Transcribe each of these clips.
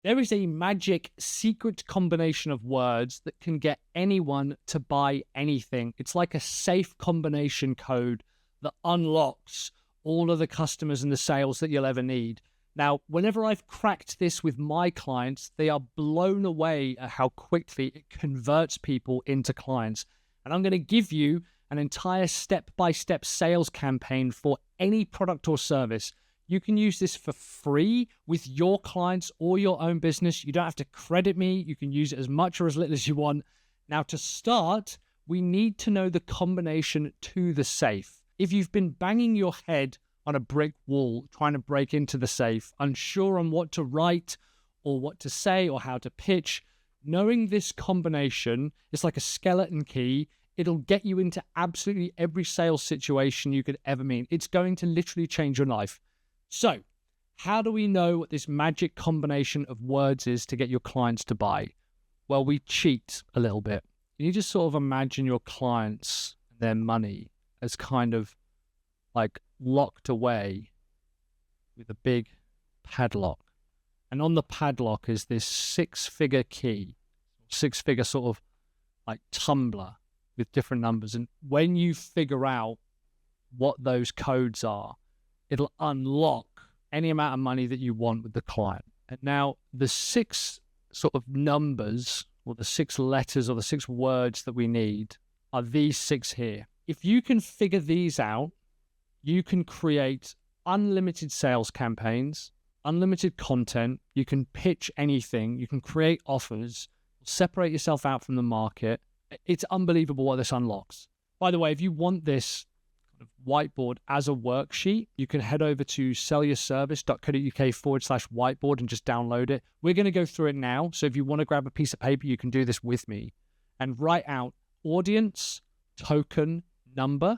There is a magic secret combination of words that can get anyone to buy anything. It's like a safe combination code that unlocks all of the customers and the sales that you'll ever need. Now, whenever I've cracked this with my clients, they are blown away at how quickly it converts people into clients. And I'm going to give you an entire step-by-step sales campaign for any product or service. You can use this for free with your clients or your own business. You don't have to credit me. You can use it as much or as little as you want. Now, to start, we need to know the combination to the safe. If you've been banging your head on a brick wall trying to break into the safe, unsure on what to write or what to say or how to pitch, knowing this combination is like a skeleton key. It'll get you into absolutely every sales situation you could ever meet. It's going to literally change your life. So, how do we know what this magic combination of words is to get your clients to buy? Well, we cheat a little bit. You need to sort of imagine your clients and their money as kind of like locked away with a big padlock. And on the padlock is this 6-figure key, 6-figure sort of like tumbler with different numbers. And when you figure out what those codes are, it'll unlock any amount of money that you want with the client. And now the 6 sort of numbers or the 6 letters or the 6 words that we need are these 6 here. If you can figure these out, you can create unlimited sales campaigns, unlimited content. You can pitch anything. You can create offers, separate yourself out from the market. It's unbelievable what this unlocks. By the way, if you want this whiteboard as a worksheet, you can head over to sellyourservice.co.uk/whiteboard and just download it. We're going to go through it now. So if you want to grab a piece of paper, you can do this with me and write out audience, token, number,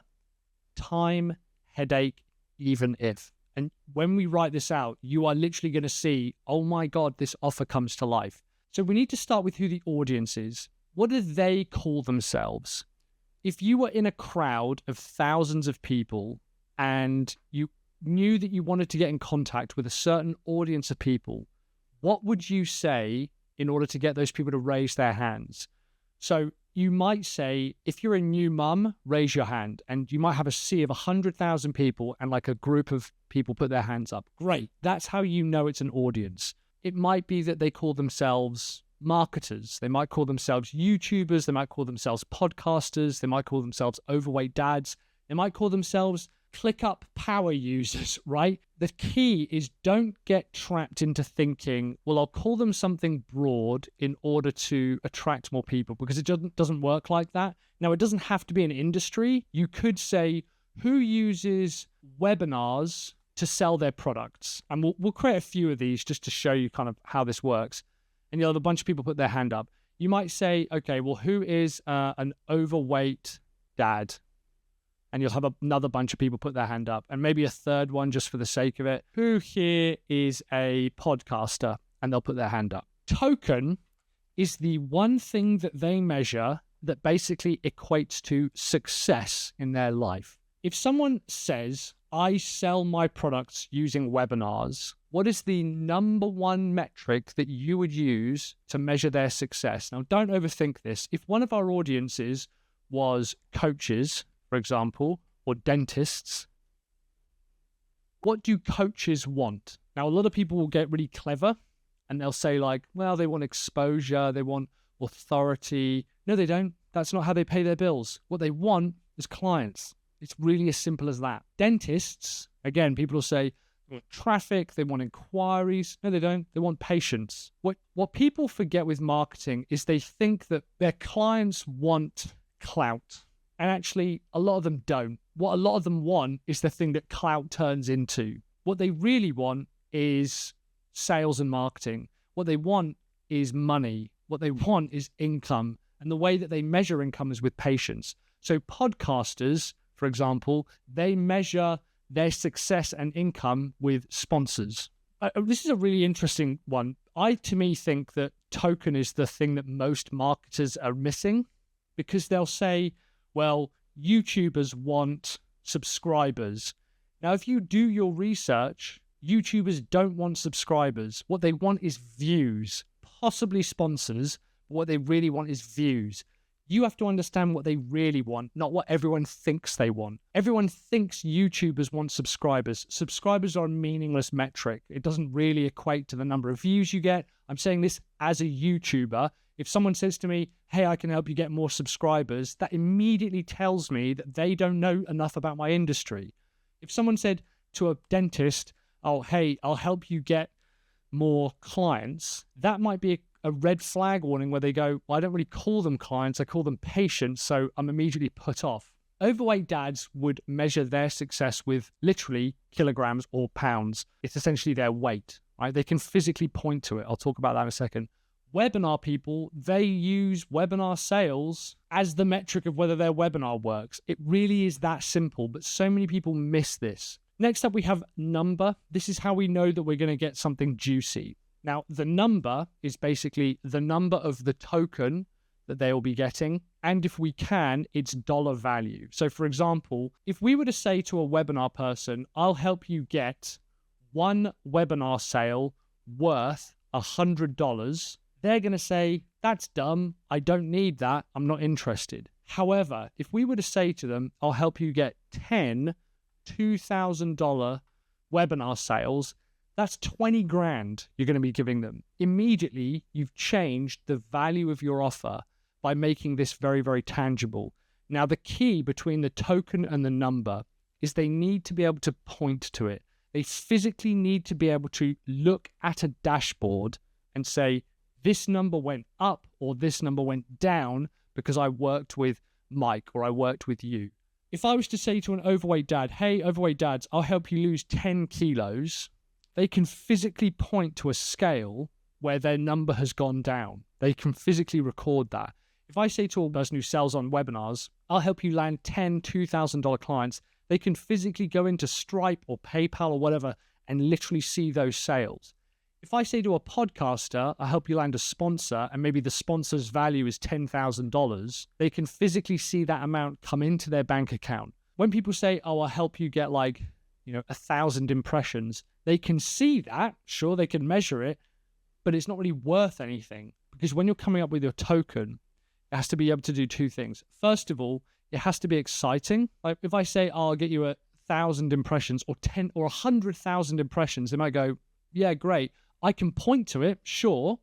time, headache, even if. And when we write this out, you are literally going to see, oh my God, this offer comes to life. So we need to start with who the audience is. What do they call themselves? If you were in a crowd of thousands of people and you knew that you wanted to get in contact with a certain audience of people, what would you say in order to get those people to raise their hands? So you might say, if you're a new mum, raise your hand. And you might have a sea of 100,000 people and like a group of people put their hands up. Great. That's how you know it's an audience. It might be that they call themselves marketers. They might call themselves YouTubers. They might call themselves podcasters. They might call themselves overweight dads. They might call themselves ClickUp power users, right? The key is don't get trapped into thinking, well, I'll call them something broad in order to attract more people, because it doesn't work like that. Now, it doesn't have to be an industry. You could say, who uses webinars to sell their products? And we'll create a few of these just to show you kind of how this works. And you'll have a bunch of people put their hand up. You might say, okay, well, who is an overweight dad? And you'll have another bunch of people put their hand up, and maybe a third one just for the sake of it. Who here is a podcaster? And they'll put their hand up. Token is the one thing that they measure that basically equates to success in their life. If someone says, I sell my products using webinars, what is the number one metric that you would use to measure their success? Now, don't overthink this. If one of our audiences was coaches, for example, or dentists, what do coaches want? Now, a lot of people will get really clever and they'll say like, well, they want exposure, they want authority. No, they don't. That's not how they pay their bills. What they want is clients. It's really as simple as that. Dentists, again, people will say, they want traffic, they want inquiries. No, they don't. They want patients. What people forget with marketing is they think that their clients want clout. And actually, a lot of them don't. What a lot of them want is the thing that clout turns into. What they really want is sales and marketing. What they want is money. What they want is income. And the way that they measure income is with patience. So podcasters, for example, they measure their success and income with sponsors. This is a really interesting one. To me, think that token is the thing that most marketers are missing, because they'll say, well, YouTubers want subscribers. Now, if you do your research, YouTubers don't want subscribers. What they want is views, possibly sponsors, but what they really want is views. You have to understand what they really want, not what everyone thinks they want. Everyone thinks YouTubers want subscribers. Subscribers are a meaningless metric. It doesn't really equate to the number of views you get. I'm saying this as a YouTuber. If someone says to me, hey, I can help you get more subscribers, that immediately tells me that they don't know enough about my industry. If someone said to a dentist, oh, hey, I'll help you get more clients, that might be a red flag warning where they go, well, I don't really call them clients, I call them patients, so I'm immediately put off. Overweight dads would measure their success with literally kilograms or pounds. It's essentially their weight, right? They can physically point to it. I'll talk about that in a second. Webinar people, they use webinar sales as the metric of whether their webinar works. It really is that simple, but so many people miss this. Next up, we have number. This is how we know that we're going to get something juicy. Now, the number is basically the number of the token that they will be getting. And if we can, it's dollar value. So for example, if we were to say to a webinar person, I'll help you get one webinar sale worth $100, they're going to say, that's dumb. I don't need that. I'm not interested. However, if we were to say to them, I'll help you get 10 $2,000 webinar sales, that's 20 grand you're going to be giving them. Immediately, you've changed the value of your offer by making this very, very tangible. Now, the key between the token and the number is they need to be able to point to it. They physically need to be able to look at a dashboard and say, this number went up or this number went down because I worked with Mike or I worked with you. If I was to say to an overweight dad, hey, overweight dads, I'll help you lose 10 kilos, they can physically point to a scale where their number has gone down. They can physically record that. If I say to a person who sells on webinars, I'll help you land 10 $2,000 clients, they can physically go into Stripe or PayPal or whatever and literally see those sales. If I say to a podcaster, I'll help you land a sponsor, and maybe the sponsor's value is $10,000, they can physically see that amount come into their bank account. When people say, oh, I'll help you get 1,000 impressions, they can see that. Sure, they can measure it, but it's not really worth anything, because when you're coming up with your token, it has to be able to do two things. First of all, it has to be exciting. Like if I say, oh, I'll get you 1,000 impressions or 10 or 100,000 impressions, they might go, yeah, great. I can point to it, sure,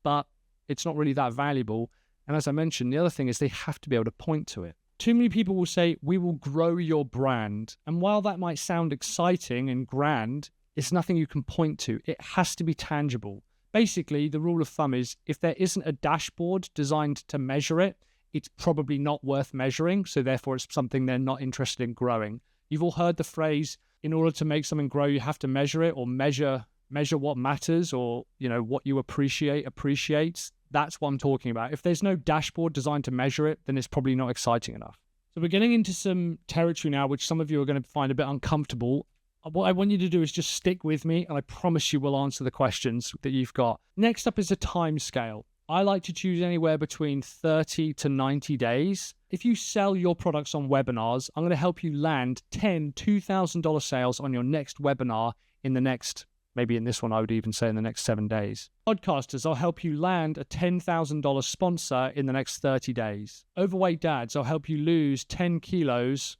but it's not really that valuable. And as I mentioned, the other thing is they have to be able to point to it. Too many people will say, we will grow your brand. And while that might sound exciting and grand, it's nothing you can point to. It has to be tangible. Basically, the rule of thumb is if there isn't a dashboard designed to measure it, it's probably not worth measuring. So therefore, it's something they're not interested in growing. You've all heard the phrase, in order to make something grow, you have to measure it, or measure what matters, or what you appreciates. That's what I'm talking about. If there's no dashboard designed to measure it, then it's probably not exciting enough. So we're getting into some territory now which some of you are going to find a bit uncomfortable. What I want you to do is just stick with me, and I promise you we'll answer the questions that you've got. Next up is a time scale. I like to choose anywhere between 30 to 90 days. If you sell your products on webinars, I'm going to help you land 10 $2,000 sales on your next webinar in the next, maybe in this one, I would even say in the next 7 days. Podcasters, I'll help you land a $10,000 sponsor in the next 30 days. Overweight dads, I'll help you lose 10 kilos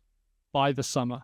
by the summer.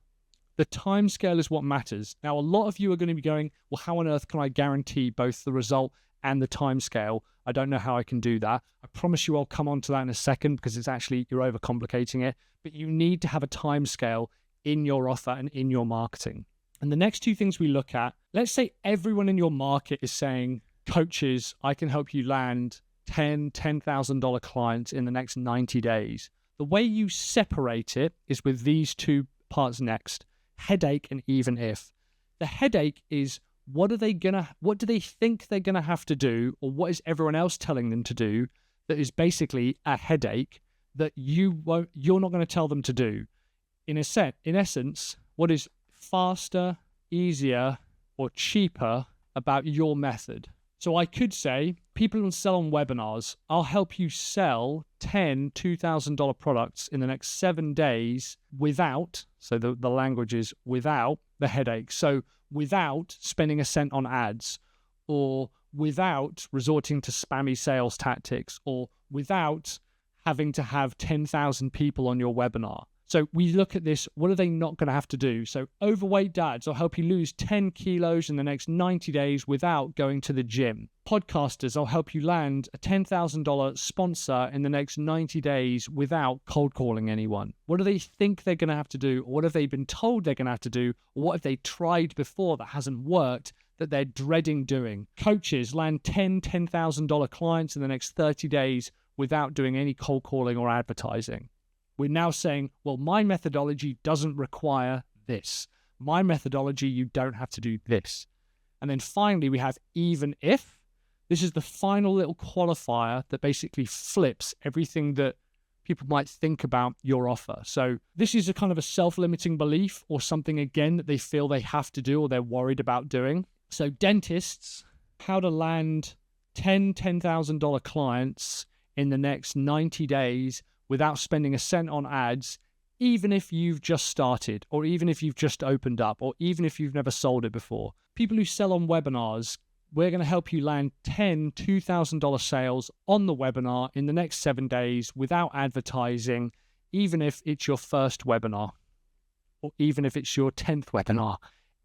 The time scale is what matters. Now, a lot of you are going to be going, well, how on earth can I guarantee both the result and the time scale? I don't know how I can do that. I promise you I'll come on to that in a second, because it's actually, you're overcomplicating it. But you need to have a time scale in your offer and in your marketing. And the next two things we look at, let's say everyone in your market is saying, coaches, I can help you land 10 $10,000 clients in the next 90 days. The way you separate it is with these two parts next: headache and even if. The headache is, what do they think they're going to have to do, or what is everyone else telling them to do that is basically a headache that you're not going to tell them to do? In essence, what is faster, easier, or cheaper about your method? So I could say, people who sell on webinars, I'll help you sell 10 $2,000 products in the next 7 days without, so the language is without the headache. So without spending a cent on ads, or without resorting to spammy sales tactics, or without having to have 10,000 people on your webinar. So we look at this, what are they not going to have to do? So overweight dads will help you lose 10 kilos in the next 90 days without going to the gym. Podcasters will help you land a $10,000 sponsor in the next 90 days without cold calling anyone. What do they think they're going to have to do? Or what have they been told they're going to have to do? Or what have they tried before that hasn't worked that they're dreading doing? Coaches land $10,000 clients in the next 30 days without doing any cold calling or advertising. We're now saying, well, my methodology doesn't require this. My methodology, you don't have to do this. And then finally, we have even if. This is the final little qualifier that basically flips everything that people might think about your offer. So this is a kind of a self-limiting belief or something, again, that they feel they have to do or they're worried about doing. So dentists, how to land $10,000 clients in the next 90 days without spending a cent on ads, even if you've just started, or even if you've just opened up, or even if you've never sold it before. People who sell on webinars, we're going to help you land 10 $2,000 sales on the webinar in the next 7 days without advertising, even if it's your first webinar, or even if it's your 10th webinar,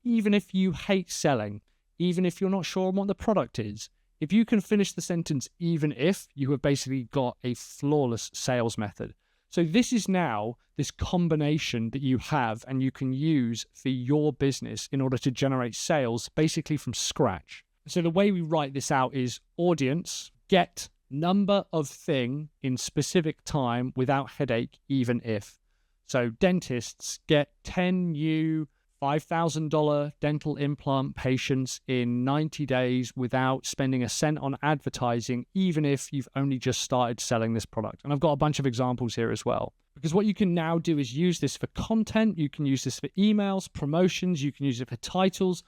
even if you hate selling, even if you're not sure on what the product is. If you can finish the sentence, even if, you have basically got a flawless sales method. So this is now this combination that you have and you can use for your business in order to generate sales basically from scratch. So the way we write this out is audience, get number of thing in specific time without headache, even if. So dentists, get 10 new $5,000 dental implant patients in 90 days without spending a cent on advertising, even if you've only just started selling this product. And I've got a bunch of examples here as well. Because what you can now do is use this for content. You can use this for emails, promotions. You can use it for titles.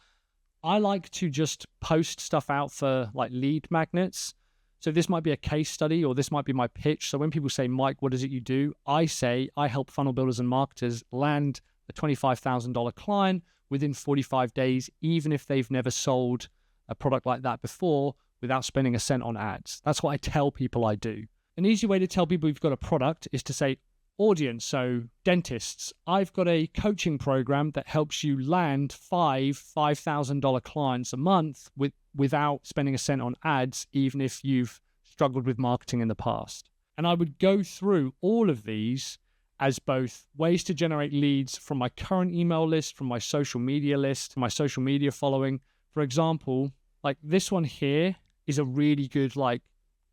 I like to just post stuff out for like lead magnets. So this might be a case study or this might be my pitch. So when people say, Mike, what is it you do? I say, I help funnel builders and marketers land a $25,000 client within 45 days, even if they've never sold a product like that before without spending a cent on ads. That's what I tell people I do. An easy way to tell people you've got a product is to say, audience, so dentists, I've got a coaching program that helps you land $5,000 clients a month without spending a cent on ads, even if you've struggled with marketing in the past. And I would go through all of these as both ways to generate leads from my current email list, from my social media list, my social media following. For example, like this one here is a really good like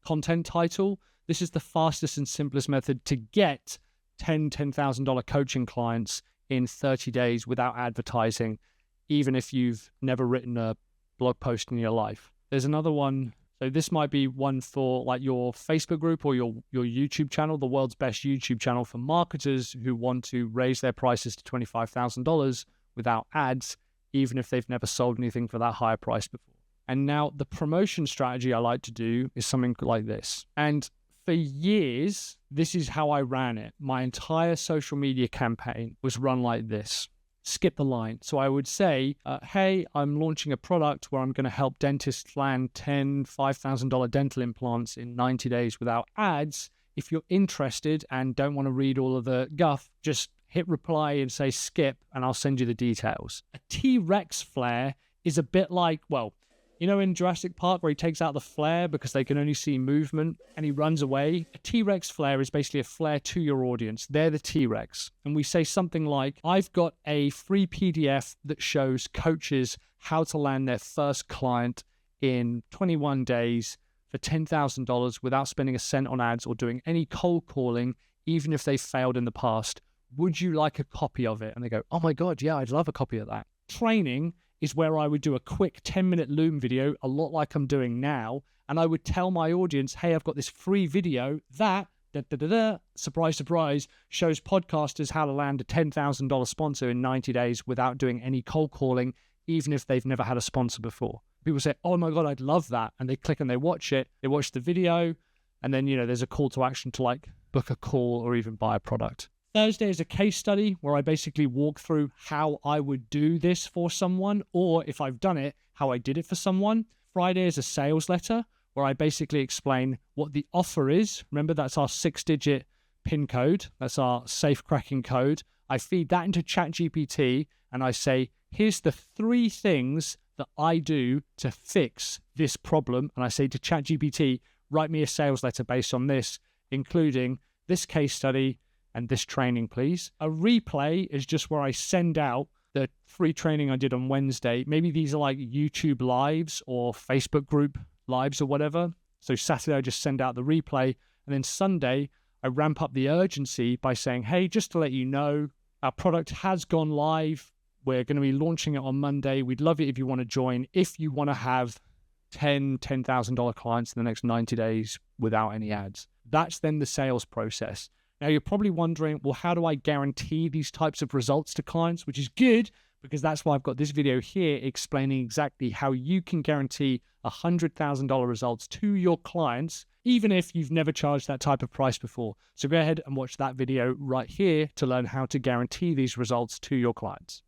content title. This is the fastest and simplest method to get $10,000 coaching clients in 30 days without advertising, even if you've never written a blog post in your life. There's another one. So this might be one for like your Facebook group or your YouTube channel, the world's best YouTube channel for marketers who want to raise their prices to $25,000 without ads, even if they've never sold anything for that higher price before. And now the promotion strategy I like to do is something like this. And for years, this is how I ran it. My entire social media campaign was run like this. Skip the line. So I would say, hey, I'm launching a product where I'm going to help dentists land 10 $5,000 dental implants in 90 days without ads. If you're interested and don't want to read all of the guff, just hit reply and say skip and I'll send you the details. A T-Rex flare is a bit like, well, you know in Jurassic Park where he takes out the flare because they can only see movement and he runs away? A T-Rex flare is basically a flare to your audience. They're the T-Rex. And we say something like, I've got a free PDF that shows coaches how to land their first client in 21 days for $10,000 without spending a cent on ads or doing any cold calling, even if they've failed in the past. Would you like a copy of it? And they go, oh my God, yeah, I'd love a copy of that. Training is where I would do a quick 10-minute Loom video, a lot like I'm doing now, and I would tell my audience, hey, I've got this free video that, surprise, surprise, shows podcasters how to land a $10,000 sponsor in 90 days without doing any cold calling, even if they've never had a sponsor before. People say, oh my God, I'd love that. And they click and they watch it, they watch the video, and then, there's a call to action to like book a call or even buy a product. Thursday is a case study where I basically walk through how I would do this for someone, or if I've done it, how I did it for someone. Friday is a sales letter where I basically explain what the offer is. Remember, that's our 6-digit PIN code. That's our safe cracking code. I feed that into ChatGPT and I say, here's the 3 things that I do to fix this problem. And I say to ChatGPT, write me a sales letter based on this, including this case study and this training, please. A replay is just where I send out the free training I did on Wednesday. Maybe these are like YouTube lives or Facebook group lives or whatever. So Saturday, I just send out the replay. And then Sunday, I ramp up the urgency by saying, hey, just to let you know, our product has gone live. We're going to be launching it on Monday. We'd love it if you want to join. If you want to have $10,000 clients in the next 90 days without any ads. That's then the sales process. Now, you're probably wondering, well, how do I guarantee these types of results to clients? Which is good, because that's why I've got this video here explaining exactly how you can guarantee $100,000 results to your clients, even if you've never charged that type of price before. So go ahead and watch that video right here to learn how to guarantee these results to your clients.